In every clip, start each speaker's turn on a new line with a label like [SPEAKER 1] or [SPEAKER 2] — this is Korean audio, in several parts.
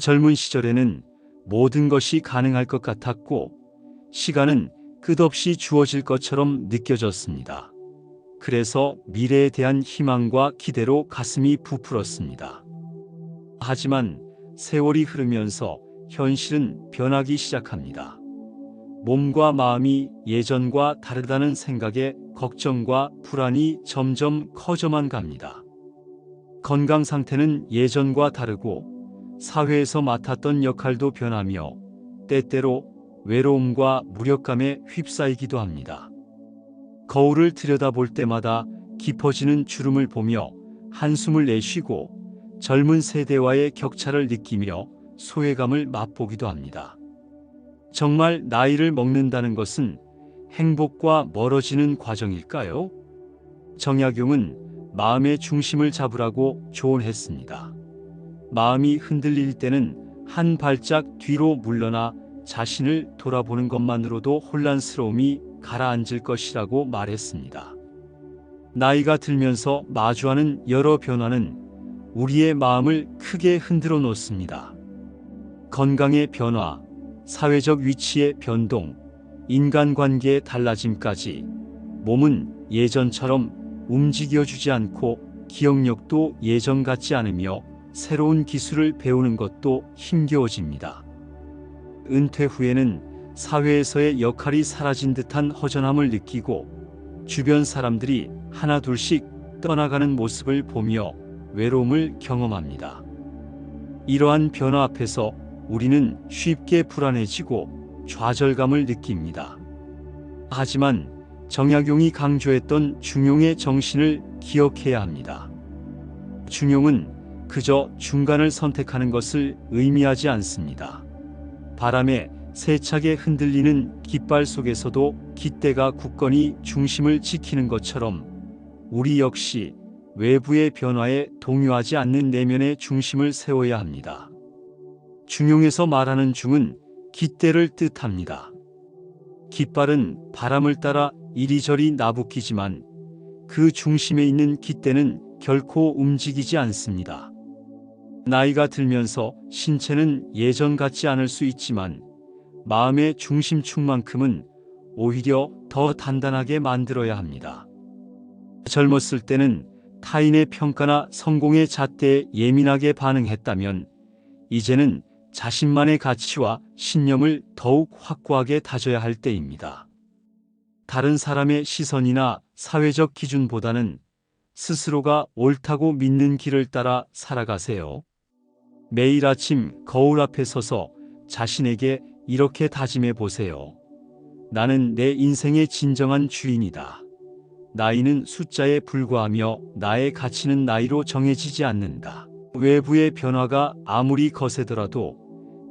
[SPEAKER 1] 젊은 시절에는 모든 것이 가능할 것 같았고 시간은 끝없이 주어질 것처럼 느껴졌습니다. 그래서 미래에 대한 희망과 기대로 가슴이 부풀었습니다. 하지만 세월이 흐르면서 현실은 변하기 시작합니다. 몸과 마음이 예전과 다르다는 생각에 걱정과 불안이 점점 커져만 갑니다. 건강 상태는 예전과 다르고 사회에서 맡았던 역할도 변하며 때때로 외로움과 무력감에 휩싸이기도 합니다. 거울을 들여다볼 때마다 깊어지는 주름을 보며 한숨을 내쉬고 젊은 세대와의 격차를 느끼며 소외감을 맛보기도 합니다. 정말 나이를 먹는다는 것은 행복과 멀어지는 과정일까요? 정약용은 마음의 중심을 잡으라고 조언했습니다. 마음이 흔들릴 때는 한 발짝 뒤로 물러나 자신을 돌아보는 것만으로도 혼란스러움이 가라앉을 것이라고 말했습니다. 나이가 들면서 마주하는 여러 변화는 우리의 마음을 크게 흔들어 놓습니다. 건강의 변화, 사회적 위치의 변동, 인간관계의 달라짐까지 몸은 예전처럼 움직여주지 않고 기억력도 예전 같지 않으며 새로운 기술을 배우는 것도 힘겨워집니다. 은퇴 후에는 사회에서의 역할이 사라진 듯한 허전함을 느끼고 주변 사람들이 하나둘씩 떠나가는 모습을 보며 외로움을 경험합니다. 이러한 변화 앞에서 우리는 쉽게 불안해지고 좌절감을 느낍니다. 하지만 정약용이 강조했던 중용의 정신을 기억해야 합니다. 중용은 그저 중간을 선택하는 것을 의미하지 않습니다. 바람에 세차게 흔들리는 깃발 속에서도 깃대가 굳건히 중심을 지키는 것처럼 우리 역시 외부의 변화에 동요하지 않는 내면의 중심을 세워야 합니다. 중용에서 말하는 중은 깃대를 뜻합니다. 깃발은 바람을 따라 이리저리 나부끼지만 그 중심에 있는 깃대는 결코 움직이지 않습니다. 나이가 들면서 신체는 예전 같지 않을 수 있지만 마음의 중심축만큼은 오히려 더 단단하게 만들어야 합니다. 젊었을 때는 타인의 평가나 성공의 잣대에 예민하게 반응했다면 이제는 자신만의 가치와 신념을 더욱 확고하게 다져야 할 때입니다. 다른 사람의 시선이나 사회적 기준보다는 스스로가 옳다고 믿는 길을 따라 살아가세요. 매일 아침 거울 앞에 서서 자신에게 이렇게 다짐해 보세요. 나는 내 인생의 진정한 주인이다. 나이는 숫자에 불과하며 나의 가치는 나이로 정해지지 않는다. 외부의 변화가 아무리 거세더라도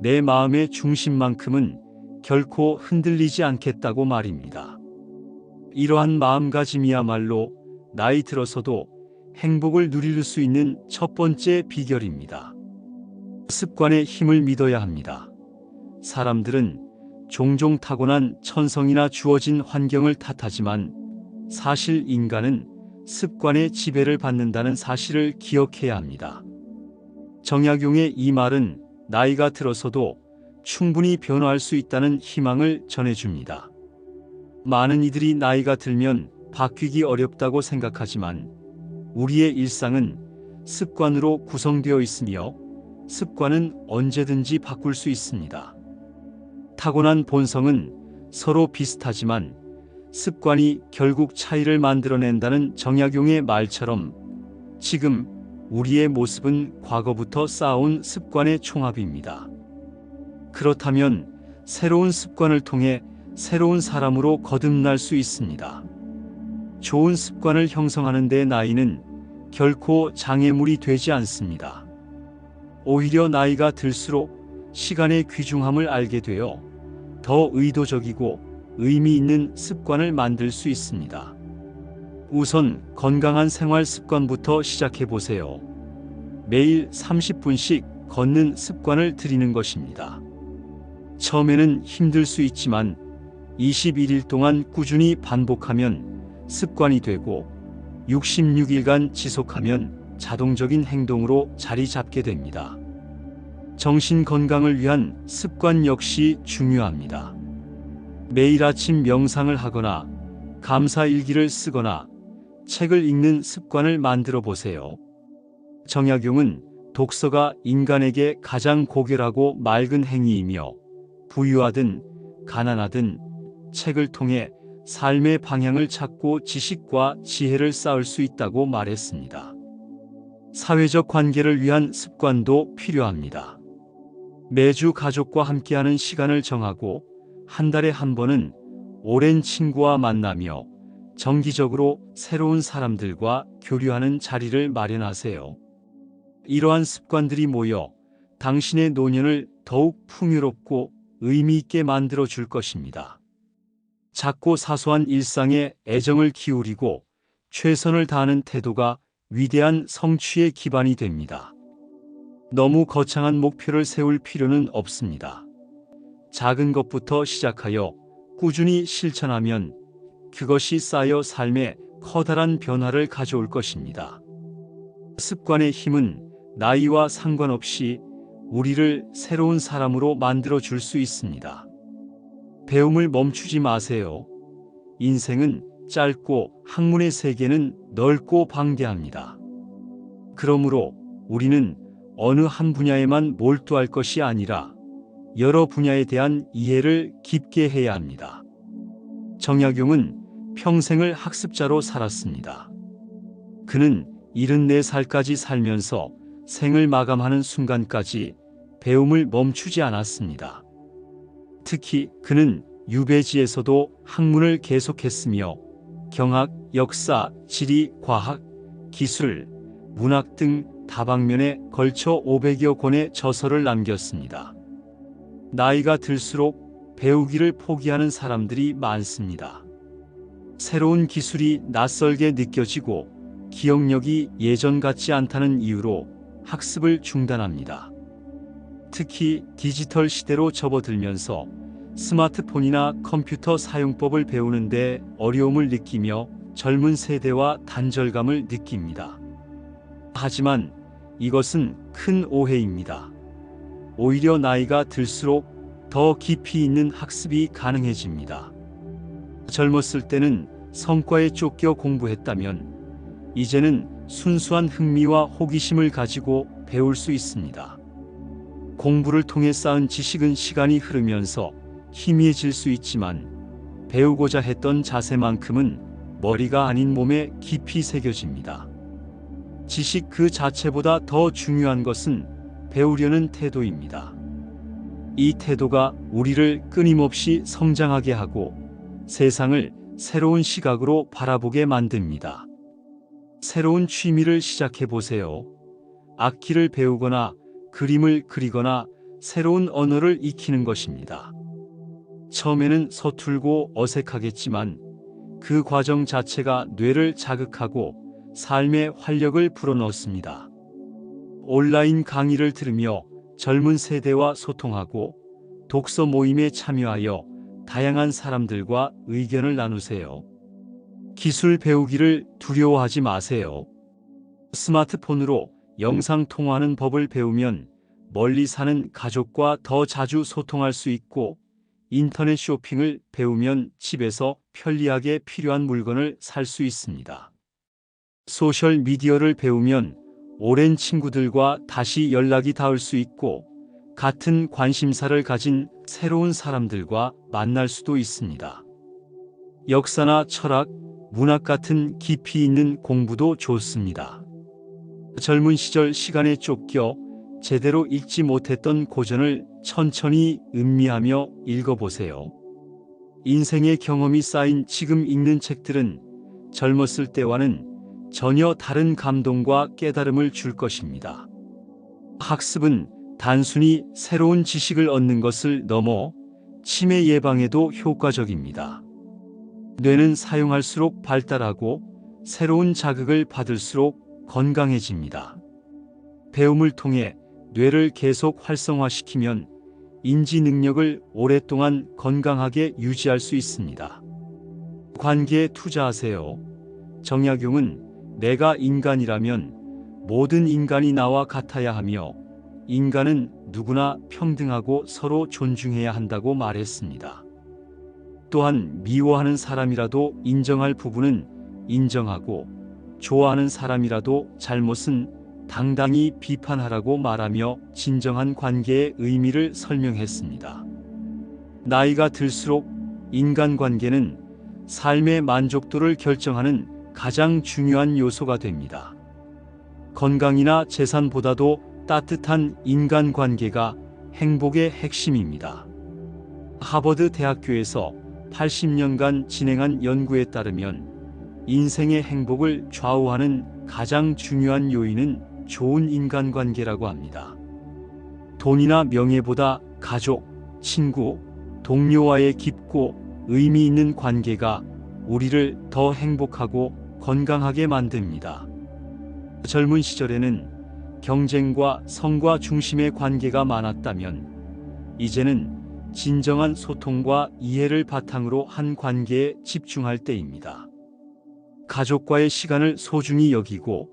[SPEAKER 1] 내 마음의 중심만큼은 결코 흔들리지 않겠다고 말입니다. 이러한 마음가짐이야말로 나이 들어서도 행복을 누릴 수 있는 첫 번째 비결입니다. 습관의 힘을 믿어야 합니다. 사람들은 종종 타고난 천성이나 주어진 환경을 탓하지만 사실 인간은 습관의 지배를 받는다는 사실을 기억해야 합니다. 정약용의 이 말은 나이가 들어서도 충분히 변화할 수 있다는 희망을 전해줍니다. 많은 이들이 나이가 들면 바뀌기 어렵다고 생각하지만 우리의 일상은 습관으로 구성되어 있으며 습관은 언제든지 바꿀 수 있습니다. 타고난 본성은 서로 비슷하지만 습관이 결국 차이를 만들어낸다는 정약용의 말처럼 지금 우리의 모습은 과거부터 쌓아온 습관의 총합입니다. 그렇다면 새로운 습관을 통해 새로운 사람으로 거듭날 수 있습니다. 좋은 습관을 형성하는 데 나이는 결코 장애물이 되지 않습니다. 오히려 나이가 들수록 시간의 귀중함을 알게 되어 더 의도적이고 의미 있는 습관을 만들 수 있습니다. 우선 건강한 생활 습관부터 시작해 보세요. 매일 30분씩 걷는 습관을 들이는 것입니다. 처음에는 힘들 수 있지만 21일 동안 꾸준히 반복하면 습관이 되고 66일간 지속하면 자동적인 행동으로 자리 잡게 됩니다. 정신 건강을 위한 습관 역시 중요합니다. 매일 아침 명상을 하거나 감사 일기를 쓰거나 책을 읽는 습관을 만들어 보세요. 정약용은 독서가 인간에게 가장 고결하고 맑은 행위이며 부유하든 가난하든 책을 통해 삶의 방향을 찾고 지식과 지혜를 쌓을 수 있다고 말했습니다. 사회적 관계를 위한 습관도 필요합니다. 매주 가족과 함께하는 시간을 정하고 한 달에 한 번은 오랜 친구와 만나며 정기적으로 새로운 사람들과 교류하는 자리를 마련하세요. 이러한 습관들이 모여 당신의 노년을 더욱 풍요롭고 의미 있게 만들어 줄 것입니다. 작고 사소한 일상에 애정을 기울이고 최선을 다하는 태도가 위대한 성취의 기반이 됩니다. 너무 거창한 목표를 세울 필요는 없습니다. 작은 것부터 시작하여 꾸준히 실천하면 그것이 쌓여 삶에 커다란 변화를 가져올 것입니다. 습관의 힘은 나이와 상관없이 우리를 새로운 사람으로 만들어 줄 수 있습니다. 배움을 멈추지 마세요. 인생은 짧고 학문의 세계는 넓고 방대합니다. 그러므로 우리는 어느 한 분야에만 몰두할 것이 아니라 여러 분야에 대한 이해를 깊게 해야 합니다. 정약용은 평생을 학습자로 살았습니다. 그는 74살까지 살면서 생을 마감하는 순간까지 배움을 멈추지 않았습니다. 특히 그는 유배지에서도 학문을 계속했으며 경학, 역사, 지리, 과학, 기술, 문학 등 다방면에 걸쳐 500여 권의 저서를 남겼습니다. 나이가 들수록 배우기를 포기하는 사람들이 많습니다. 새로운 기술이 낯설게 느껴지고 기억력이 예전 같지 않다는 이유로 학습을 중단합니다. 특히 디지털 시대로 접어들면서 스마트폰이나 컴퓨터 사용법을 배우는데 어려움을 느끼며 젊은 세대와 단절감을 느낍니다. 하지만 이것은 큰 오해입니다. 오히려 나이가 들수록 더 깊이 있는 학습이 가능해집니다. 젊었을 때는 성과에 쫓겨 공부했다면 이제는 순수한 흥미와 호기심을 가지고 배울 수 있습니다. 공부를 통해 쌓은 지식은 시간이 흐르면서 희미해질 수 있지만 배우고자 했던 자세만큼은 머리가 아닌 몸에 깊이 새겨집니다. 지식 그 자체보다 더 중요한 것은 배우려는 태도입니다. 이 태도가 우리를 끊임없이 성장하게 하고 세상을 새로운 시각으로 바라보게 만듭니다. 새로운 취미를 시작해 보세요. 악기를 배우거나 그림을 그리거나 새로운 언어를 익히는 것입니다. 처음에는 서툴고 어색하겠지만 그 과정 자체가 뇌를 자극하고 삶의 활력을 불어넣습니다. 온라인 강의를 들으며 젊은 세대와 소통하고 독서 모임에 참여하여 다양한 사람들과 의견을 나누세요. 기술 배우기를 두려워하지 마세요. 스마트폰으로 영상 통화하는 법을 배우면 멀리 사는 가족과 더 자주 소통할 수 있고 인터넷 쇼핑을 배우면 집에서 편리하게 필요한 물건을 살 수 있습니다. 소셜 미디어를 배우면 오랜 친구들과 다시 연락이 닿을 수 있고 같은 관심사를 가진 새로운 사람들과 만날 수도 있습니다. 역사나 철학, 문학 같은 깊이 있는 공부도 좋습니다. 젊은 시절 시간에 쫓겨 제대로 읽지 못했던 고전을 천천히 음미하며 읽어보세요. 인생의 경험이 쌓인 지금 읽는 책들은 젊었을 때와는 전혀 다른 감동과 깨달음을 줄 것입니다. 학습은 단순히 새로운 지식을 얻는 것을 넘어 치매 예방에도 효과적입니다. 뇌는 사용할수록 발달하고 새로운 자극을 받을수록 건강해집니다. 배움을 통해 뇌를 계속 활성화시키면 인지 능력을 오랫동안 건강하게 유지할 수 있습니다. 관계에 투자하세요. 정약용은 내가 인간이라면 모든 인간이 나와 같아야 하며 인간은 누구나 평등하고 서로 존중해야 한다고 말했습니다. 또한 미워하는 사람이라도 인정할 부분은 인정하고 좋아하는 사람이라도 잘못은 당당히 비판하라고 말하며 진정한 관계의 의미를 설명했습니다. 나이가 들수록 인간관계는 삶의 만족도를 결정하는 가장 중요한 요소가 됩니다. 건강이나 재산보다도 따뜻한 인간관계가 행복의 핵심입니다. 하버드 대학교에서 80년간 진행한 연구에 따르면 인생의 행복을 좌우하는 가장 중요한 요인은 좋은 인간관계라고 합니다. 돈이나 명예보다 가족, 친구, 동료와의 깊고 의미 있는 관계가 우리를 더 행복하고 건강하게 만듭니다. 젊은 시절에는 경쟁과 성과 중심의 관계가 많았다면 이제는 진정한 소통과 이해를 바탕으로 한 관계에 집중할 때입니다. 가족과의 시간을 소중히 여기고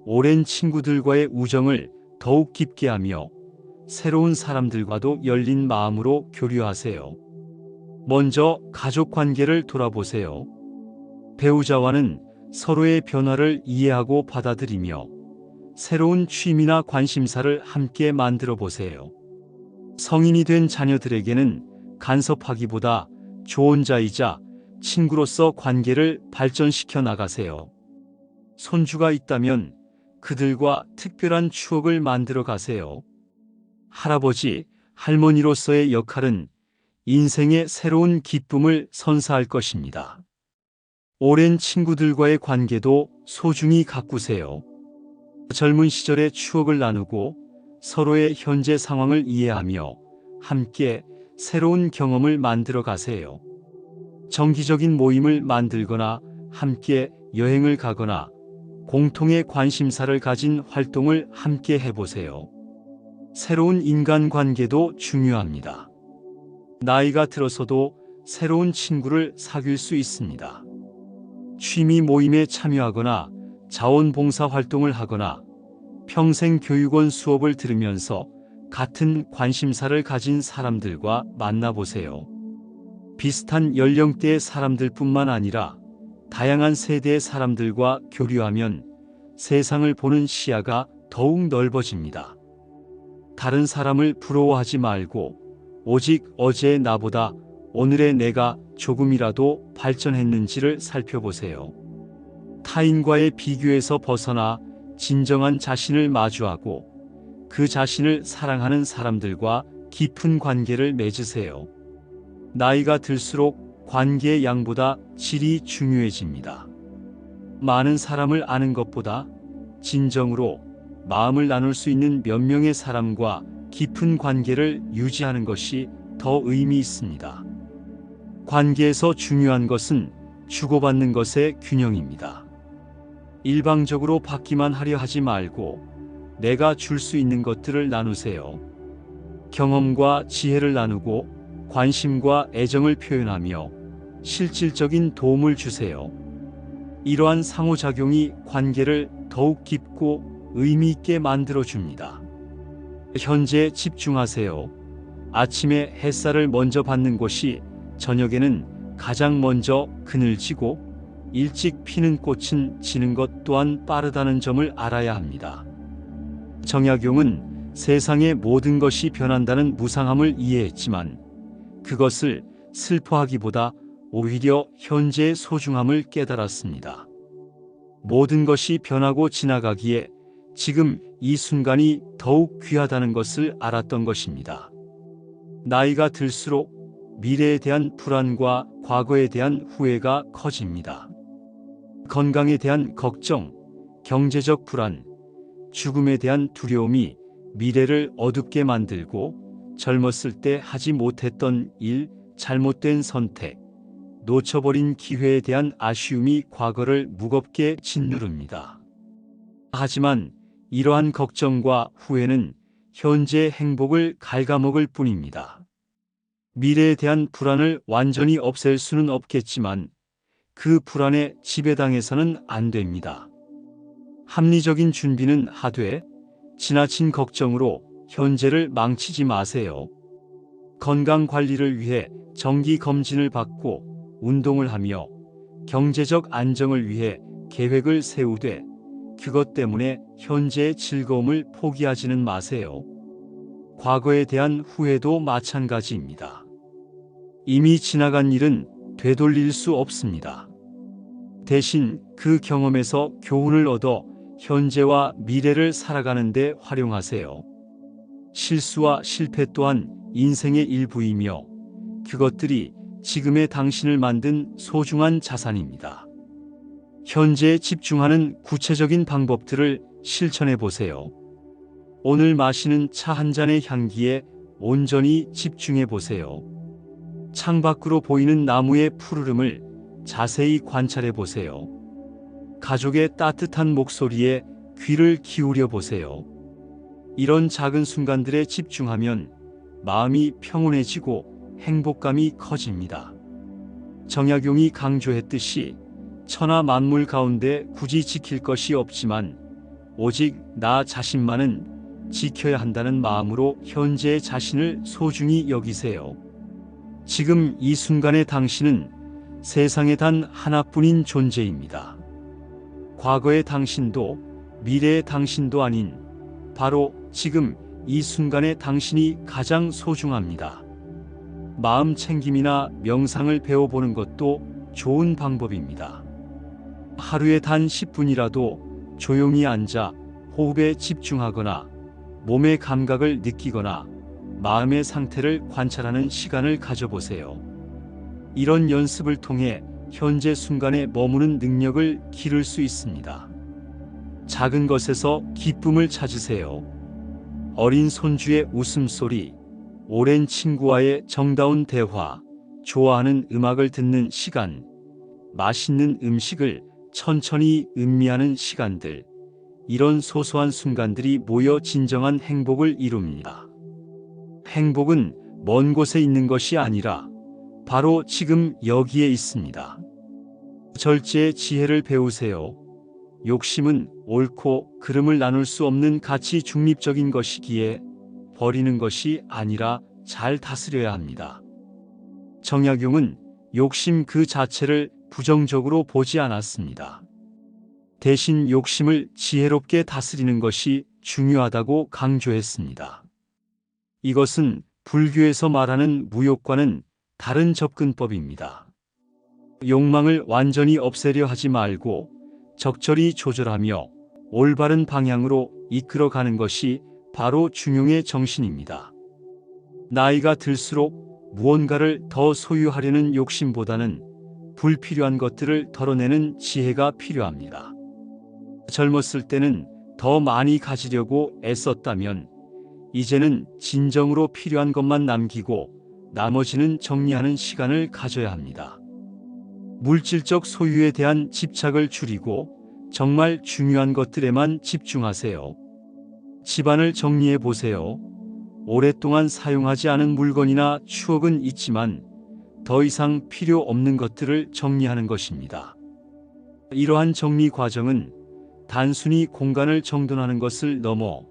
[SPEAKER 1] 오랜 친구들과의 우정을 더욱 깊게 하며 새로운 사람들과도 열린 마음으로 교류하세요. 먼저 가족 관계를 돌아보세요. 배우자와는 서로의 변화를 이해하고 받아들이며 새로운 취미나 관심사를 함께 만들어 보세요. 성인이 된 자녀들에게는 간섭하기보다 조언자이자 친구로서 관계를 발전시켜 나가세요. 손주가 있다면 그들과 특별한 추억을 만들어 가세요. 할아버지, 할머니로서의 역할은 인생의 새로운 기쁨을 선사할 것입니다. 오랜 친구들과의 관계도 소중히 가꾸세요. 젊은 시절의 추억을 나누고 서로의 현재 상황을 이해하며 함께 새로운 경험을 만들어 가세요. 정기적인 모임을 만들거나 함께 여행을 가거나 공통의 관심사를 가진 활동을 함께 해보세요. 새로운 인간관계도 중요합니다. 나이가 들어서도 새로운 친구를 사귈 수 있습니다. 취미 모임에 참여하거나 자원봉사 활동을 하거나 평생교육원 수업을 들으면서 같은 관심사를 가진 사람들과 만나보세요. 비슷한 연령대의 사람들뿐만 아니라 다양한 세대의 사람들과 교류하면 세상을 보는 시야가 더욱 넓어집니다. 다른 사람을 부러워하지 말고 오직 어제의 나보다 오늘의 내가 조금이라도 발전했는지를 살펴보세요. 타인과의 비교에서 벗어나 진정한 자신을 마주하고 그 자신을 사랑하는 사람들과 깊은 관계를 맺으세요. 나이가 들수록 관계의 양보다 질이 중요해집니다. 많은 사람을 아는 것보다 진정으로 마음을 나눌 수 있는 몇 명의 사람과 깊은 관계를 유지하는 것이 더 의미 있습니다. 관계에서 중요한 것은 주고받는 것의 균형입니다. 일방적으로 받기만 하려 하지 말고 내가 줄 수 있는 것들을 나누세요. 경험과 지혜를 나누고 관심과 애정을 표현하며 실질적인 도움을 주세요. 이러한 상호작용이 관계를 더욱 깊고 의미 있게 만들어줍니다. 현재에 집중하세요. 아침에 햇살을 먼저 받는 것이 저녁에는 가장 먼저 그늘지고 일찍 피는 꽃은 지는 것 또한 빠르다는 점을 알아야 합니다. 정약용은 세상의 모든 것이 변한다는 무상함을 이해했지만 그것을 슬퍼하기보다 오히려 현재의 소중함을 깨달았습니다. 모든 것이 변하고 지나가기에 지금 이 순간이 더욱 귀하다는 것을 알았던 것입니다. 나이가 들수록 미래에 대한 불안과 과거에 대한 후회가 커집니다. 건강에 대한 걱정, 경제적 불안, 죽음에 대한 두려움이 미래를 어둡게 만들고 젊었을 때 하지 못했던 일, 잘못된 선택, 놓쳐버린 기회에 대한 아쉬움이 과거를 무겁게 짓누릅니다. 하지만 이러한 걱정과 후회는 현재의 행복을 갉아먹을 뿐입니다. 미래에 대한 불안을 완전히 없앨 수는 없겠지만 그 불안에 지배당해서는 안 됩니다. 합리적인 준비는 하되 지나친 걱정으로 현재를 망치지 마세요. 건강 관리를 위해 정기 검진을 받고 운동을 하며 경제적 안정을 위해 계획을 세우되 그것 때문에 현재의 즐거움을 포기하지는 마세요. 과거에 대한 후회도 마찬가지입니다. 이미 지나간 일은 되돌릴 수 없습니다. 대신 그 경험에서 교훈을 얻어 현재와 미래를 살아가는 데 활용하세요. 실수와 실패 또한 인생의 일부이며 그것들이 지금의 당신을 만든 소중한 자산입니다. 현재에 집중하는 구체적인 방법들을 실천해 보세요. 오늘 마시는 차 한 잔의 향기에 온전히 집중해 보세요. 창밖으로 보이는 나무의 푸르름을 자세히 관찰해 보세요. 가족의 따뜻한 목소리에 귀를 기울여 보세요. 이런 작은 순간들에 집중하면 마음이 평온해지고 행복감이 커집니다. 정약용이 강조했듯이 천하 만물 가운데 굳이 지킬 것이 없지만 오직 나 자신만은 지켜야 한다는 마음으로 현재의 자신을 소중히 여기세요. 지금 이 순간의 당신은 세상에 단 하나뿐인 존재입니다. 과거의 당신도 미래의 당신도 아닌 바로 지금 이 순간의 당신이 가장 소중합니다. 마음 챙김이나 명상을 배워보는 것도 좋은 방법입니다. 하루에 단 10분이라도 조용히 앉아 호흡에 집중하거나 몸의 감각을 느끼거나 마음의 상태를 관찰하는 시간을 가져보세요. 이런 연습을 통해 현재 순간에 머무는 능력을 기를 수 있습니다. 작은 것에서 기쁨을 찾으세요. 어린 손주의 웃음소리, 오랜 친구와의 정다운 대화, 좋아하는 음악을 듣는 시간, 맛있는 음식을 천천히 음미하는 시간들, 이런 소소한 순간들이 모여 진정한 행복을 이룹니다. 행복은 먼 곳에 있는 것이 아니라 바로 지금 여기에 있습니다. 절제의 지혜를 배우세요. 욕심은 옳고 그름을 나눌 수 없는 가치 중립적인 것이기에 버리는 것이 아니라 잘 다스려야 합니다. 정약용은 욕심 그 자체를 부정적으로 보지 않았습니다. 대신 욕심을 지혜롭게 다스리는 것이 중요하다고 강조했습니다. 이것은 불교에서 말하는 무욕과는 다른 접근법입니다. 욕망을 완전히 없애려 하지 말고 적절히 조절하며 올바른 방향으로 이끌어가는 것이 바로 중용의 정신입니다. 나이가 들수록 무언가를 더 소유하려는 욕심보다는 불필요한 것들을 덜어내는 지혜가 필요합니다. 젊었을 때는 더 많이 가지려고 애썼다면 이제는 진정으로 필요한 것만 남기고 나머지는 정리하는 시간을 가져야 합니다. 물질적 소유에 대한 집착을 줄이고 정말 중요한 것들에만 집중하세요. 집안을 정리해 보세요. 오랫동안 사용하지 않은 물건이나 추억은 있지만 더 이상 필요 없는 것들을 정리하는 것입니다. 이러한 정리 과정은 단순히 공간을 정돈하는 것을 넘어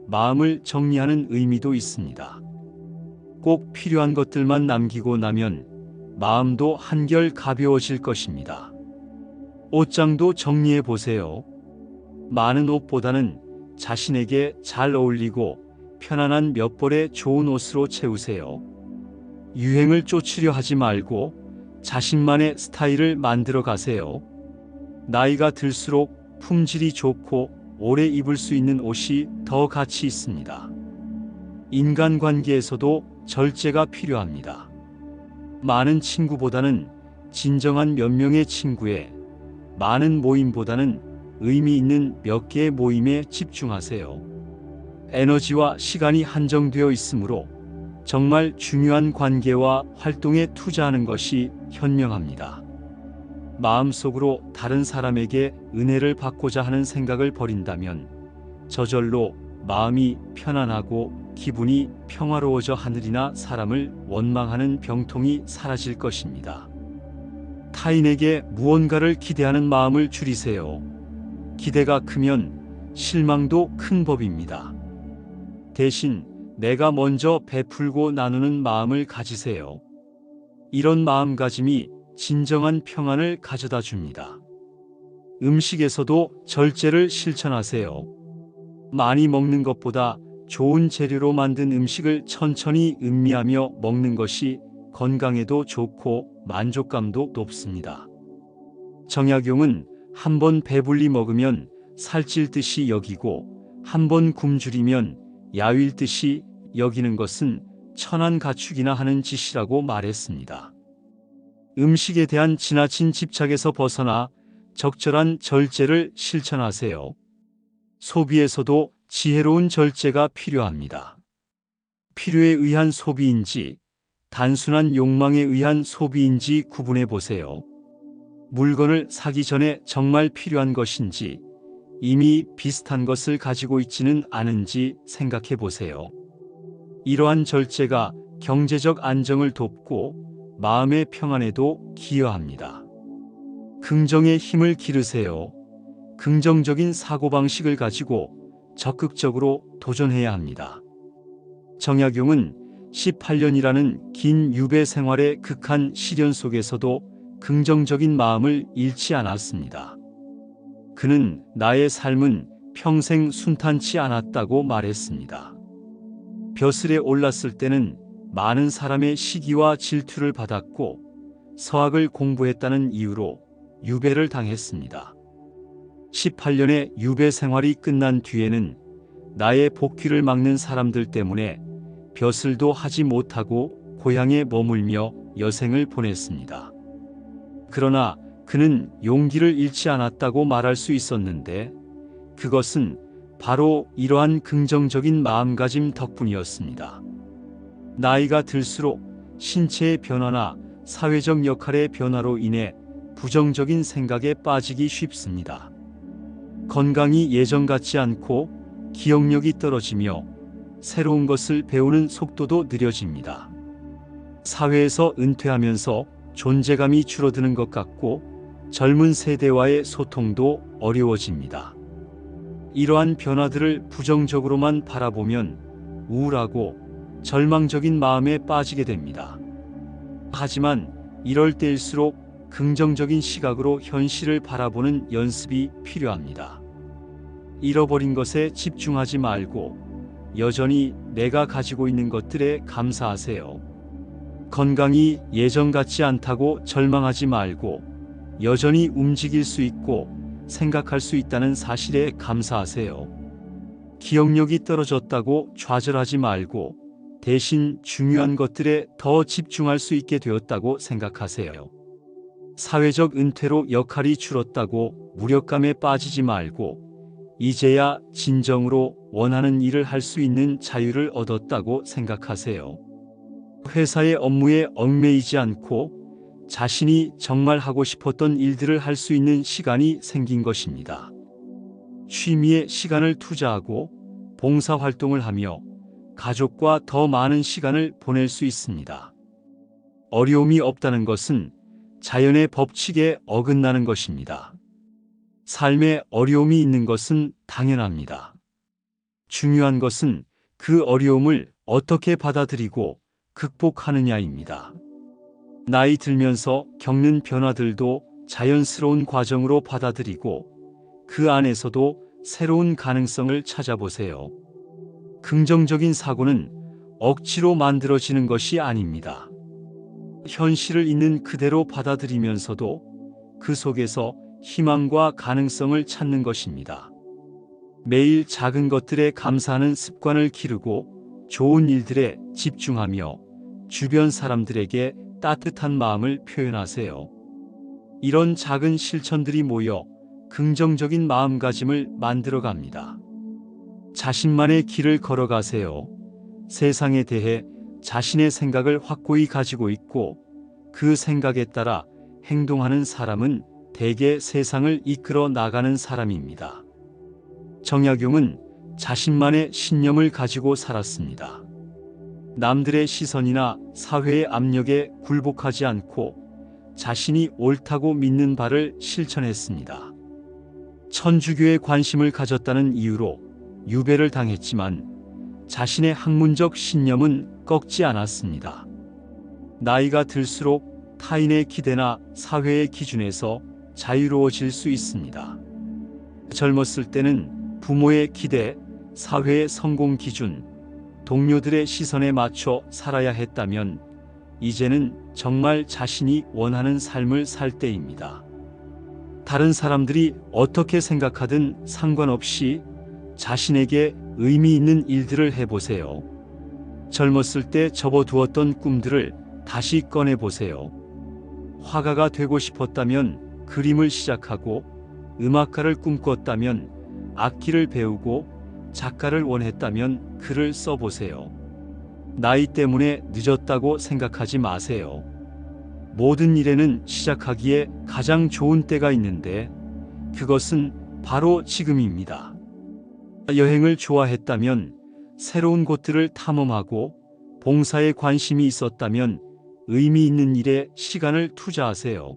[SPEAKER 1] 마음을 정리하는 의미도 있습니다. 꼭 필요한 것들만 남기고 나면 마음도 한결 가벼워질 것입니다. 옷장도 정리해 보세요. 많은 옷보다는 자신에게 잘 어울리고 편안한 몇 벌의 좋은 옷으로 채우세요. 유행을 쫓으려 하지 말고 자신만의 스타일을 만들어 가세요. 나이가 들수록 품질이 좋고 오래 입을 수 있는 옷이 더 가치 있습니다. 인간관계에서도 절제가 필요합니다. 많은 친구보다는 진정한 몇 명의 친구에, 많은 모임보다는 의미 있는 몇 개의 모임에 집중하세요. 에너지와 시간이 한정되어 있으므로 정말 중요한 관계와 활동에 투자하는 것이 현명합니다. 마음속으로 다른 사람에게 은혜를 받고자 하는 생각을 버린다면 저절로 마음이 편안하고 기분이 평화로워져 하늘이나 사람을 원망하는 병통이 사라질 것입니다. 타인에게 무언가를 기대하는 마음을 줄이세요. 기대가 크면 실망도 큰 법입니다. 대신 내가 먼저 베풀고 나누는 마음을 가지세요. 이런 마음가짐이 진정한 평안을 가져다 줍니다. 음식에서도 절제를 실천하세요. 많이 먹는 것보다 좋은 재료로 만든 음식을 천천히 음미하며 먹는 것이 건강에도 좋고 만족감도 높습니다. 정약용은 한번 배불리 먹으면 살찔 듯이 여기고 한번 굶주리면 야위일 듯이 여기는 것은 천한 가축이나 하는 짓이라고 말했습니다. 음식에 대한 지나친 집착에서 벗어나 적절한 절제를 실천하세요. 소비에서도 지혜로운 절제가 필요합니다. 필요에 의한 소비인지 단순한 욕망에 의한 소비인지 구분해 보세요. 물건을 사기 전에 정말 필요한 것인지 이미 비슷한 것을 가지고 있지는 않은지 생각해 보세요. 이러한 절제가 경제적 안정을 돕고 마음의 평안에도 기여합니다. 긍정의 힘을 기르세요. 긍정적인 사고방식을 가지고 적극적으로 도전해야 합니다. 정약용은 18년이라는 긴 유배 생활의 극한 시련 속에서도 긍정적인 마음을 잃지 않았습니다. 그는 나의 삶은 평생 순탄치 않았다고 말했습니다. 벼슬에 올랐을 때는 많은 사람의 시기와 질투를 받았고 서학을 공부했다는 이유로 유배를 당했습니다. 18년의 유배 생활이 끝난 뒤에는 나의 복귀를 막는 사람들 때문에 벼슬도 하지 못하고 고향에 머물며 여생을 보냈습니다. 그러나 그는 용기를 잃지 않았다고 말할 수 있었는데 그것은 바로 이러한 긍정적인 마음가짐 덕분이었습니다. 나이가 들수록 신체의 변화나 사회적 역할의 변화로 인해 부정적인 생각에 빠지기 쉽습니다. 건강이 예전 같지 않고 기억력이 떨어지며 새로운 것을 배우는 속도도 느려집니다. 사회에서 은퇴하면서 존재감이 줄어드는 것 같고 젊은 세대와의 소통도 어려워집니다. 이러한 변화들을 부정적으로만 바라보면 우울하고 절망적인 마음에 빠지게 됩니다. 하지만 이럴 때일수록 긍정적인 시각으로 현실을 바라보는 연습이 필요합니다. 잃어버린 것에 집중하지 말고 여전히 내가 가지고 있는 것들에 감사하세요. 건강이 예전 같지 않다고 절망하지 말고 여전히 움직일 수 있고 생각할 수 있다는 사실에 감사하세요. 기억력이 떨어졌다고 좌절하지 말고 대신 중요한 것들에 더 집중할 수 있게 되었다고 생각하세요. 사회적 은퇴로 역할이 줄었다고 무력감에 빠지지 말고 이제야 진정으로 원하는 일을 할 수 있는 자유를 얻었다고 생각하세요. 회사의 업무에 얽매이지 않고 자신이 정말 하고 싶었던 일들을 할 수 있는 시간이 생긴 것입니다. 취미에 시간을 투자하고 봉사활동을 하며 가족과 더 많은 시간을 보낼 수 있습니다. 어려움이 없다는 것은 자연의 법칙에 어긋나는 것입니다. 삶에 어려움이 있는 것은 당연합니다. 중요한 것은 그 어려움을 어떻게 받아들이고 극복하느냐입니다. 나이 들면서 겪는 변화들도 자연스러운 과정으로 받아들이고 그 안에서도 새로운 가능성을 찾아보세요. 긍정적인 사고는 억지로 만들어지는 것이 아닙니다. 현실을 있는 그대로 받아들이면서도 그 속에서 희망과 가능성을 찾는 것입니다. 매일 작은 것들에 감사하는 습관을 기르고 좋은 일들에 집중하며 주변 사람들에게 따뜻한 마음을 표현하세요. 이런 작은 실천들이 모여 긍정적인 마음가짐을 만들어갑니다. 자신만의 길을 걸어가세요. 세상에 대해 자신의 생각을 확고히 가지고 있고 그 생각에 따라 행동하는 사람은 대개 세상을 이끌어 나가는 사람입니다. 정약용은 자신만의 신념을 가지고 살았습니다. 남들의 시선이나 사회의 압력에 굴복하지 않고 자신이 옳다고 믿는 바를 실천했습니다. 천주교에 관심을 가졌다는 이유로 유배를 당했지만 자신의 학문적 신념은 꺾지 않았습니다. 나이가 들수록 타인의 기대나 사회의 기준에서 자유로워질 수 있습니다. 젊었을 때는 부모의 기대, 사회의 성공 기준, 동료들의 시선에 맞춰 살아야 했다면 이제는 정말 자신이 원하는 삶을 살 때입니다. 다른 사람들이 어떻게 생각하든 상관없이 자신에게 의미 있는 일들을 해보세요. 젊었을 때 접어두었던 꿈들을 다시 꺼내보세요. 화가가 되고 싶었다면 그림을 시작하고, 음악가를 꿈꿨다면 악기를 배우고, 작가를 원했다면 글을 써보세요. 나이 때문에 늦었다고 생각하지 마세요. 모든 일에는 시작하기에 가장 좋은 때가 있는데 그것은 바로 지금입니다. 여행을 좋아했다면 새로운 곳들을 탐험하고, 봉사에 관심이 있었다면 의미 있는 일에 시간을 투자하세요.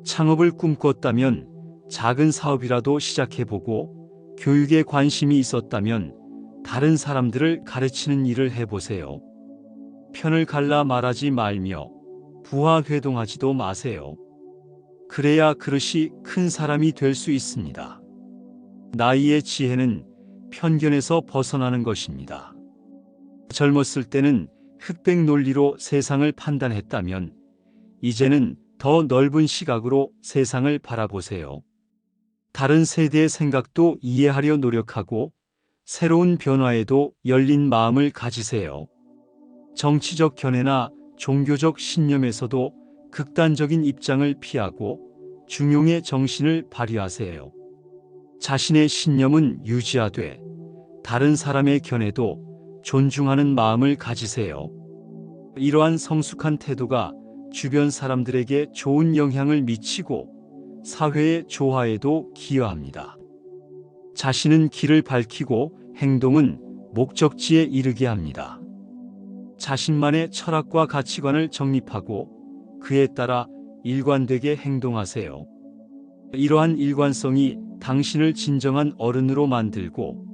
[SPEAKER 1] 창업을 꿈꿨다면 작은 사업이라도 시작해보고, 교육에 관심이 있었다면 다른 사람들을 가르치는 일을 해보세요. 편을 갈라 말하지 말며 부하회동하지도 마세요. 그래야 그릇이 큰 사람이 될 수 있습니다. 나이의 지혜는 편견에서 벗어나는 것입니다. 젊었을 때는 흑백 논리로 세상을 판단했다면 이제는 더 넓은 시각으로 세상을 바라보세요. 다른 세대의 생각도 이해하려 노력하고, 새로운 변화에도 열린 마음을 가지세요. 정치적 견해나 종교적 신념에서도 극단적인 입장을 피하고 중용의 정신을 발휘하세요. 자신의 신념은 유지하되 다른 사람의 견해도 존중하는 마음을 가지세요. 이러한 성숙한 태도가 주변 사람들에게 좋은 영향을 미치고 사회의 조화에도 기여합니다. 자신은 길을 밝히고 행동은 목적지에 이르게 합니다. 자신만의 철학과 가치관을 정립하고 그에 따라 일관되게 행동하세요. 이러한 일관성이 당신을 진정한 어른으로 만들고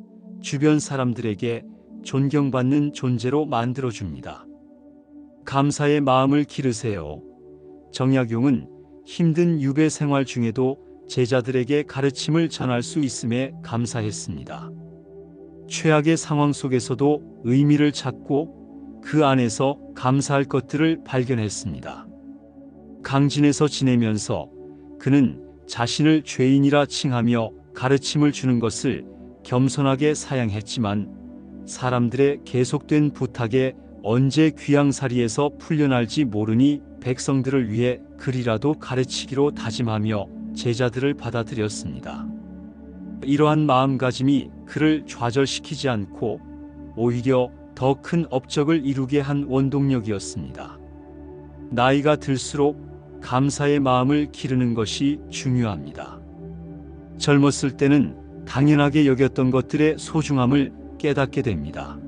[SPEAKER 1] 주변 사람들에게 존경받는 존재로 만들어줍니다. 감사의 마음을 기르세요. 정약용은 힘든 유배 생활 중에도 제자들에게 가르침을 전할 수 있음에 감사했습니다. 최악의 상황 속에서도 의미를 찾고 그 안에서 감사할 것들을 발견했습니다. 강진에서 지내면서 그는 자신을 죄인이라 칭하며 가르침을 주는 것을 겸손하게 사양했지만 사람들의 계속된 부탁에 언제 귀양살이에서 풀려날지 모르니 백성들을 위해 글이라도 가르치기로 다짐하며 제자들을 받아들였습니다. 이러한 마음가짐이 그를 좌절시키지 않고 오히려 더 큰 업적을 이루게 한 원동력이었습니다. 나이가 들수록 감사의 마음을 기르는 것이 중요합니다. 젊었을 때는 당연하게 여겼던 것들의 소중함을 깨닫게 됩니다.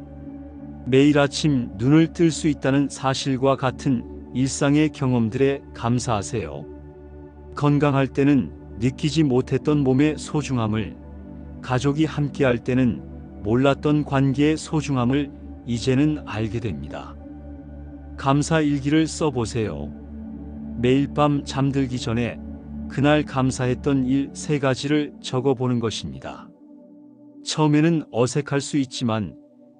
[SPEAKER 1] 매일 아침 눈을 뜰 수 있다는 사실과 같은 일상의 경험들에 감사하세요. 건강할 때는 느끼지 못했던 몸의 소중함을, 가족이 함께할 때는 몰랐던 관계의 소중함을 이제는 알게 됩니다. 감사 일기를 써보세요. 매일 밤 잠들기 전에 그날 감사했던 일 3가지를 적어보는 것입니다. 처음에는 어색할 수 있지만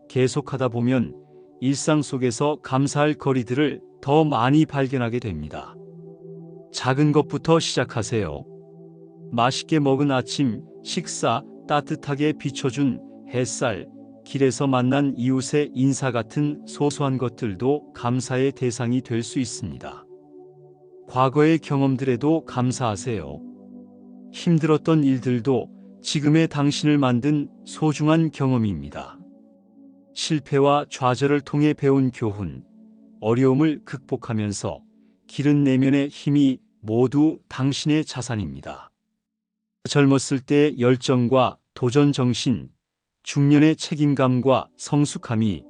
[SPEAKER 1] 계속하다 보면 일상 속에서 감사할 거리들을 더 많이 발견하게 됩니다. 작은 것부터 시작하세요. 맛있게 먹은 아침 식사, 따뜻하게 비춰준 햇살, 길에서 만난 이웃의 인사 같은 소소한 것들도 감사의 대상이 될 수 있습니다. 과거의 경험들에도 감사하세요. 힘들었던 일들도 지금의 당신을 만든 소중한 경험입니다. 실패와 좌절을 통해 배운 교훈, 어려움을 극복하면서 기른 내면의 힘이 모두 당신의 자산입니다. 젊었을 때의 열정과 도전 정신, 중년의 책임감과 성숙함이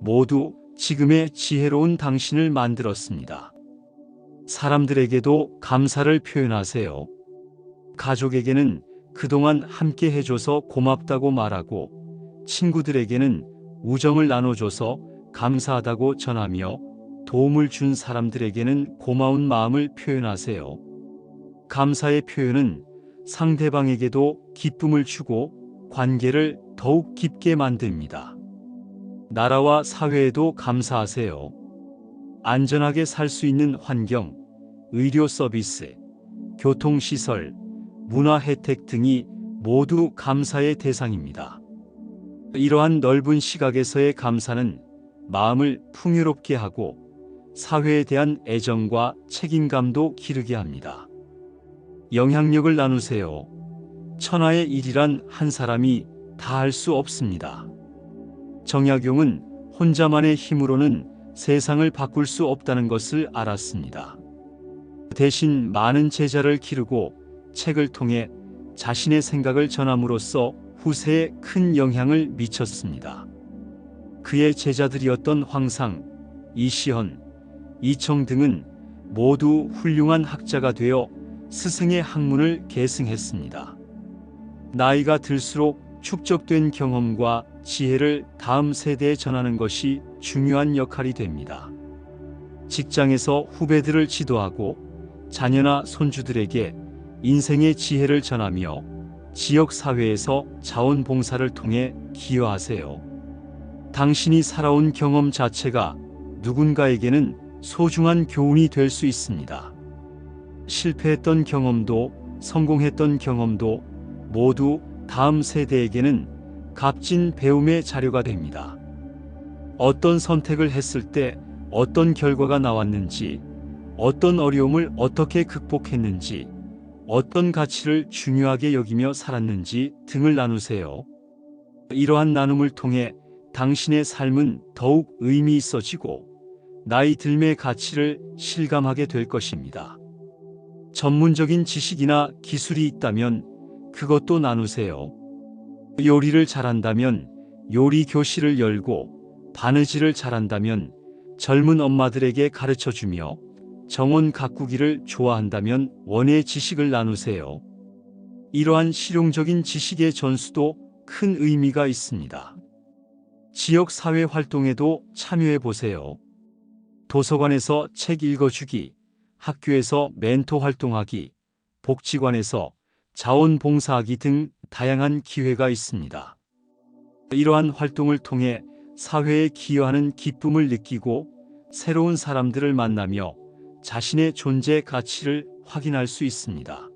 [SPEAKER 1] 모두 지금의 지혜로운 당신을 만들었습니다. 사람들에게도 감사를 표현하세요. 가족에게는 그동안 함께 해줘서 고맙다고 말하고, 친구들에게는 우정을 나눠줘서 감사하다고 전하며 도움을 준 사람들에게는 고마운 마음을 표현하세요. 감사의 표현은 상대방에게도 기쁨을 주고 관계를 더욱 깊게 만듭니다. 나라와 사회에도 감사하세요. 안전하게 살 수 있는 환경, 의료 서비스, 교통시설, 문화 혜택 등이 모두 감사의 대상입니다. 이러한 넓은 시각에서의 감사는 마음을 풍요롭게 하고 사회에 대한 애정과 책임감도 기르게 합니다. 영향력을 나누세요. 천하의 일이란 한 사람이 다 할 수 없습니다. 정약용은 혼자만의 힘으로는 세상을 바꿀 수 없다는 것을 알았습니다. 대신 많은 제자를 기르고 책을 통해 자신의 생각을 전함으로써 후세에 큰 영향을 미쳤습니다. 그의 제자들이었던 황상, 이시헌, 이청 등은 모두 훌륭한 학자가 되어 스승의 학문을 계승했습니다. 나이가 들수록 축적된 경험과 지혜를 다음 세대에 전하는 것이 중요한 역할이 됩니다. 직장에서 후배들을 지도하고 자녀나 손주들에게 인생의 지혜를 전하며 지역사회에서 자원봉사를 통해 기여하세요. 당신이 살아온 경험 자체가 누군가에게는 소중한 교훈이 될 수 있습니다. 실패했던 경험도 성공했던 경험도 모두 다음 세대에게는 값진 배움의 자료가 됩니다. 어떤 선택을 했을 때 어떤 결과가 나왔는지, 어떤 어려움을 어떻게 극복했는지, 어떤 가치를 중요하게 여기며 살았는지 등을 나누세요. 이러한 나눔을 통해 당신의 삶은 더욱 의미 있어지고 나이 들매의 가치를 실감하게 될 것입니다. 전문적인 지식이나 기술이 있다면 그것도 나누세요. 요리를 잘한다면 요리 교실을 열고 바느질을 잘한다면 젊은 엄마들에게 가르쳐주며 정원 가꾸기를 좋아한다면 원예 지식을 나누세요. 이러한 실용적인 지식의 전수도 큰 의미가 있습니다. 지역 사회 활동에도 참여해 보세요. 도서관에서 책 읽어주기, 학교에서 멘토 활동하기, 복지관에서 자원봉사하기 등 다양한 기회가 있습니다. 이러한 활동을 통해 사회에 기여하는 기쁨을 느끼고 새로운 사람들을 만나며 자신의 존재 가치를 확인할 수 있습니다.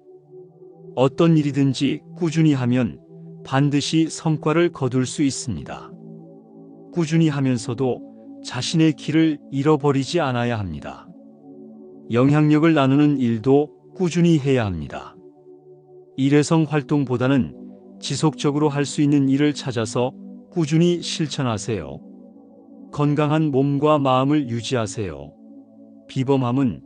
[SPEAKER 1] 어떤 일이든지 꾸준히 하면 반드시 성과를 거둘 수 있습니다. 꾸준히 하면서도 자신의 길을 잃어버리지 않아야 합니다. 영향력을 나누는 일도 꾸준히 해야 합니다. 일회성 활동보다는 지속적으로 할 수 있는 일을 찾아서 꾸준히 실천하세요. 건강한 몸과 마음을 유지하세요. 비범함은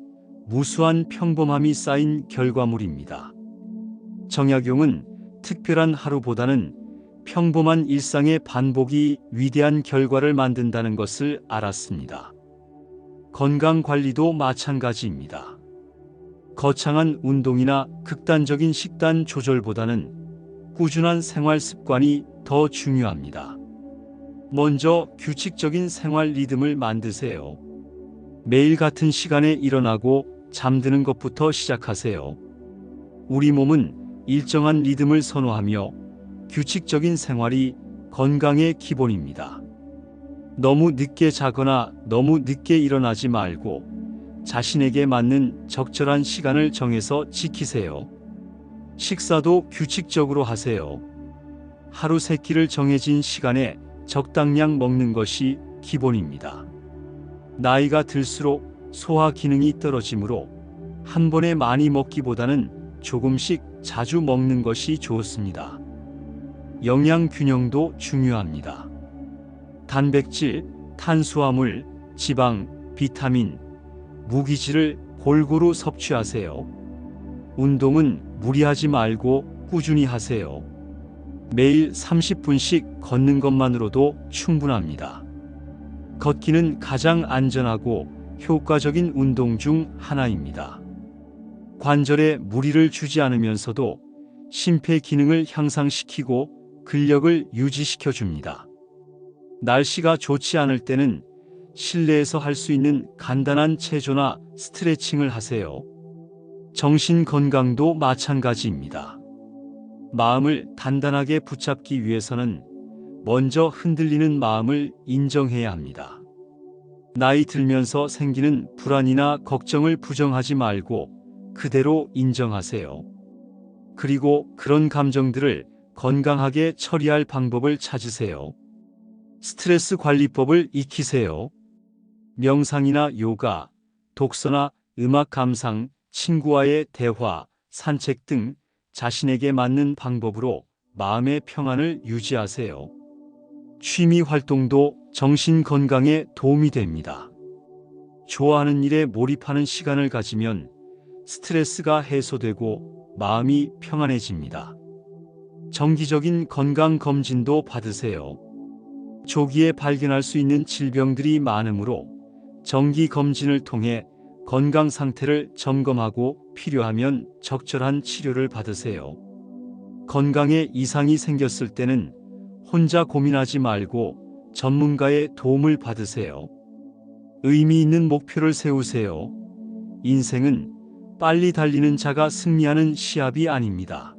[SPEAKER 1] 무수한 평범함이 쌓인 결과물입니다. 정약용은 특별한 하루보다는 평범한 일상의 반복이 위대한 결과를 만든다는 것을 알았습니다. 건강 관리도 마찬가지입니다. 거창한 운동이나 극단적인 식단 조절보다는 꾸준한 생활 습관이 더 중요합니다. 먼저 규칙적인 생활 리듬을 만드세요. 매일 같은 시간에 일어나고 잠드는 것부터 시작하세요. 우리 몸은 일정한 리듬을 선호하며 규칙적인 생활이 건강의 기본입니다. 너무 늦게 자거나 너무 늦게 일어나지 말고 자신에게 맞는 적절한 시간을 정해서 지키세요. 식사도 규칙적으로 하세요. 하루 3끼를 정해진 시간에 적당량 먹는 것이 기본입니다. 나이가 들수록 소화 기능이 떨어지므로 한 번에 많이 먹기보다는 조금씩 자주 먹는 것이 좋습니다. 영양 균형도 중요합니다. 단백질, 탄수화물, 지방, 비타민, 무기질을 골고루 섭취하세요. 운동은 무리하지 말고 꾸준히 하세요. 매일 30분씩 걷는 것만으로도 충분합니다. 걷기는 가장 안전하고 효과적인 운동 중 하나입니다. 관절에 무리를 주지 않으면서도 심폐 기능을 향상시키고 근력을 유지시켜 줍니다. 날씨가 좋지 않을 때는 실내에서 할 수 있는 간단한 체조나 스트레칭을 하세요. 정신 건강도 마찬가지입니다. 마음을 단단하게 붙잡기 위해서는 먼저 흔들리는 마음을 인정해야 합니다. 나이 들면서 생기는 불안이나 걱정을 부정하지 말고 그대로 인정하세요. 그리고 그런 감정들을 건강하게 처리할 방법을 찾으세요. 스트레스 관리법을 익히세요. 명상이나 요가, 독서나 음악 감상, 친구와의 대화, 산책 등 자신에게 맞는 방법으로 마음의 평안을 유지하세요. 취미 활동도 정신 건강에 도움이 됩니다. 좋아하는 일에 몰입하는 시간을 가지면 스트레스가 해소되고 마음이 평안해집니다. 정기적인 건강 검진도 받으세요. 조기에 발견할 수 있는 질병들이 많으므로 정기 검진을 통해 건강 상태를 점검하고 필요하면 적절한 치료를 받으세요. 건강에 이상이 생겼을 때는 혼자 고민하지 말고 전문가의 도움을 받으세요. 의미 있는 목표를 세우세요. 인생은 빨리 달리는 자가 승리하는 시합이 아닙니다.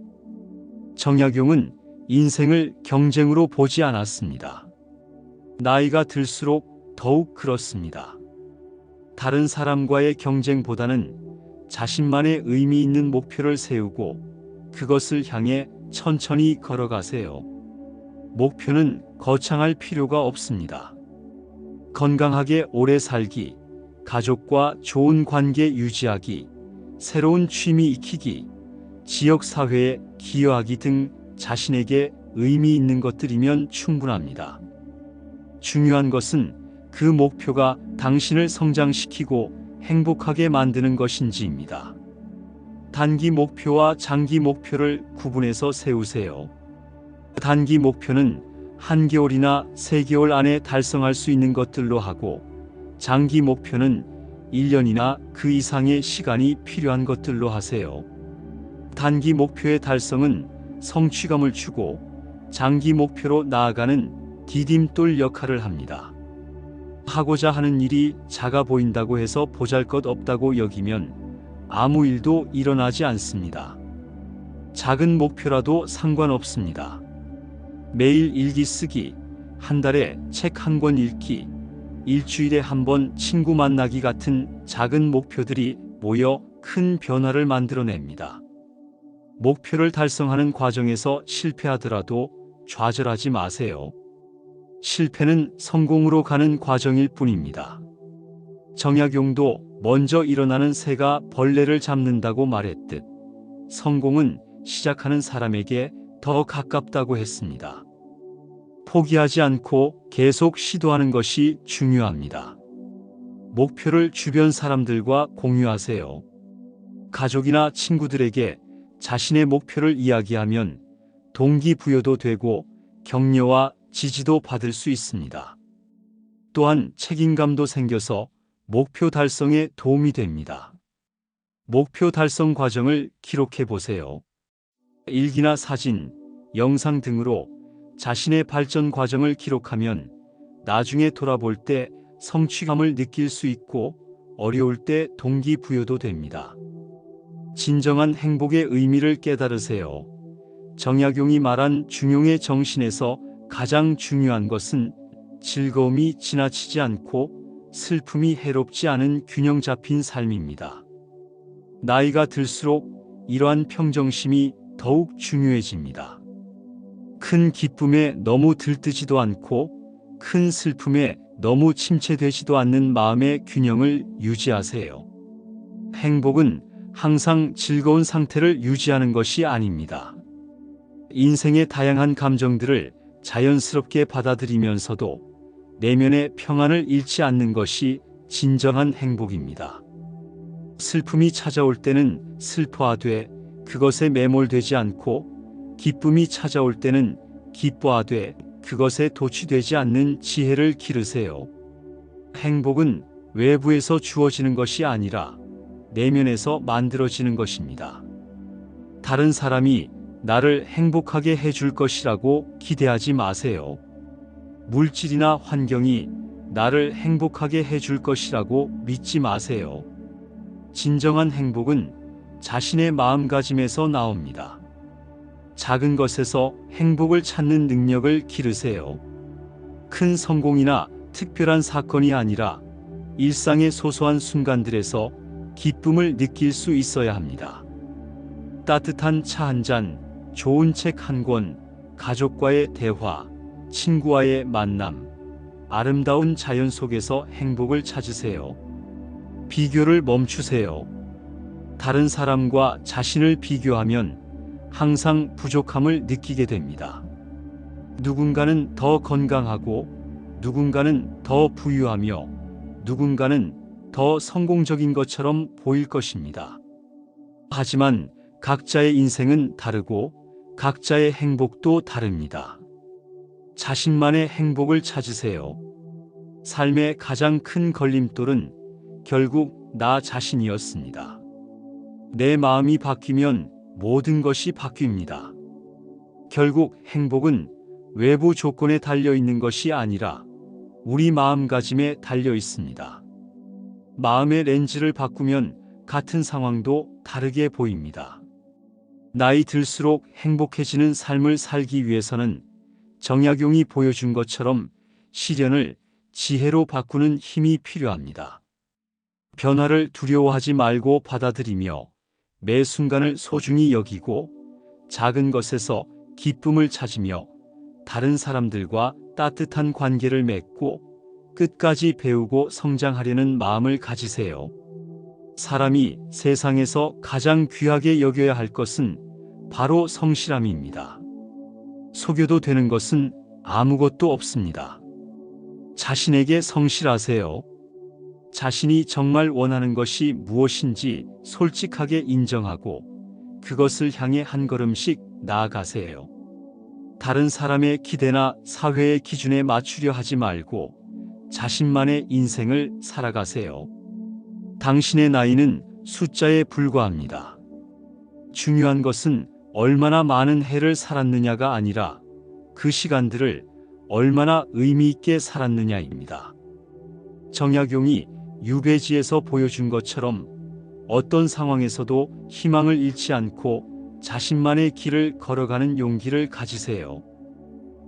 [SPEAKER 1] 정약용은 인생을 경쟁으로 보지 않았습니다. 나이가 들수록 더욱 그렇습니다. 다른 사람과의 경쟁보다는 자신만의 의미 있는 목표를 세우고 그것을 향해 천천히 걸어가세요. 목표는 거창할 필요가 없습니다. 건강하게 오래 살기, 가족과 좋은 관계 유지하기, 새로운 취미 익히기, 지역사회에 기여하기 등 자신에게 의미 있는 것들이면 충분합니다. 중요한 것은 그 목표가 당신을 성장시키고 행복하게 만드는 것인지입니다. 단기 목표와 장기 목표를 구분해서 세우세요. 단기 목표는 한 개월이나 3개월 안에 달성할 수 있는 것들로 하고, 장기 목표는 1년이나 그 이상의 시간이 필요한 것들로 하세요. 단기 목표의 달성은 성취감을 주고 장기 목표로 나아가는 디딤돌 역할을 합니다. 하고자 하는 일이 작아 보인다고 해서 보잘것없다고 여기면 아무 일도 일어나지 않습니다. 작은 목표라도 상관없습니다. 매일 일기 쓰기, 한 달에 책 한 권 읽기, 일주일에 한 번 친구 만나기 같은 작은 목표들이 모여 큰 변화를 만들어냅니다. 목표를 달성하는 과정에서 실패하더라도 좌절하지 마세요. 실패는 성공으로 가는 과정일 뿐입니다. 정약용도 먼저 일어나는 새가 벌레를 잡는다고 말했듯 성공은 시작하는 사람에게 더 가깝다고 했습니다. 포기하지 않고 계속 시도하는 것이 중요합니다. 목표를 주변 사람들과 공유하세요. 가족이나 친구들에게 자신의 목표를 이야기하면 동기부여도 되고 격려와 지지도 받을 수 있습니다. 또한 책임감도 생겨서 목표 달성에 도움이 됩니다. 목표 달성 과정을 기록해 보세요. 일기나 사진, 영상 등으로 자신의 발전 과정을 기록하면 나중에 돌아볼 때 성취감을 느낄 수 있고 어려울 때 동기부여도 됩니다. 진정한 행복의 의미를 깨달으세요. 정약용이 말한 중용의 정신에서 가장 중요한 것은 즐거움이 지나치지 않고 슬픔이 해롭지 않은 균형 잡힌 삶입니다. 나이가 들수록 이러한 평정심이 더욱 중요해집니다. 큰 기쁨에 너무 들뜨지도 않고 큰 슬픔에 너무 침체되지도 않는 마음의 균형을 유지하세요. 행복은 항상 즐거운 상태를 유지하는 것이 아닙니다. 인생의 다양한 감정들을 자연스럽게 받아들이면서도 내면의 평안을 잃지 않는 것이 진정한 행복입니다. 슬픔이 찾아올 때는 슬퍼하되 그것에 매몰되지 않고 기쁨이 찾아올 때는 기뻐하되 그것에 도취되지 않는 지혜를 기르세요. 행복은 외부에서 주어지는 것이 아니라 내면에서 만들어지는 것입니다. 다른 사람이 나를 행복하게 해줄 것이라고 기대하지 마세요. 물질이나 환경이 나를 행복하게 해줄 것이라고 믿지 마세요. 진정한 행복은 자신의 마음가짐에서 나옵니다. 작은 것에서 행복을 찾는 능력을 기르세요. 큰 성공이나 특별한 사건이 아니라 일상의 소소한 순간들에서 기쁨을 느낄 수 있어야 합니다. 따뜻한 차 한 잔, 좋은 책 한 권, 가족과의 대화, 친구와의 만남, 아름다운 자연 속에서 행복을 찾으세요. 비교를 멈추세요. 다른 사람과 자신을 비교하면 항상 부족함을 느끼게 됩니다. 누군가는 더 건강하고, 누군가는 더 부유하며, 누군가는 더 성공적인 것처럼 보일 것입니다. 하지만 각자의 인생은 다르고 각자의 행복도 다릅니다. 자신만의 행복을 찾으세요. 삶의 가장 큰 걸림돌은 결국 나 자신이었습니다. 내 마음이 바뀌면 모든 것이 바뀝니다. 결국 행복은 외부 조건에 달려 있는 것이 아니라 우리 마음가짐에 달려 있습니다. 마음의 렌즈를 바꾸면 같은 상황도 다르게 보입니다. 나이 들수록 행복해지는 삶을 살기 위해서는 정약용이 보여준 것처럼 시련을 지혜로 바꾸는 힘이 필요합니다. 변화를 두려워하지 말고 받아들이며 매 순간을 소중히 여기고 작은 것에서 기쁨을 찾으며 다른 사람들과 따뜻한 관계를 맺고 끝까지 배우고 성장하려는 마음을 가지세요. 사람이 세상에서 가장 귀하게 여겨야 할 것은 바로 성실함입니다. 속여도 되는 것은 아무것도 없습니다. 자신에게 성실하세요. 자신이 정말 원하는 것이 무엇인지 솔직하게 인정하고 그것을 향해 한 걸음씩 나아가세요. 다른 사람의 기대나 사회의 기준에 맞추려 하지 말고 자신만의 인생을 살아가세요. 당신의 나이는 숫자에 불과합니다. 중요한 것은 얼마나 많은 해를 살았느냐가 아니라 그 시간들을 얼마나 의미 있게 살았느냐입니다. 정약용이 유배지에서 보여준 것처럼 어떤 상황에서도 희망을 잃지 않고 자신만의 길을 걸어가는 용기를 가지세요.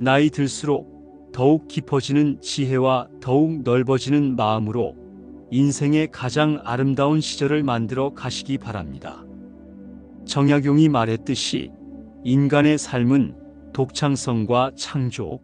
[SPEAKER 1] 나이 들수록 더욱 깊어지는 지혜와 더욱 넓어지는 마음으로 인생의 가장 아름다운 시절을 만들어 가시기 바랍니다. 정약용이 말했듯이 인간의 삶은 독창성과 창조,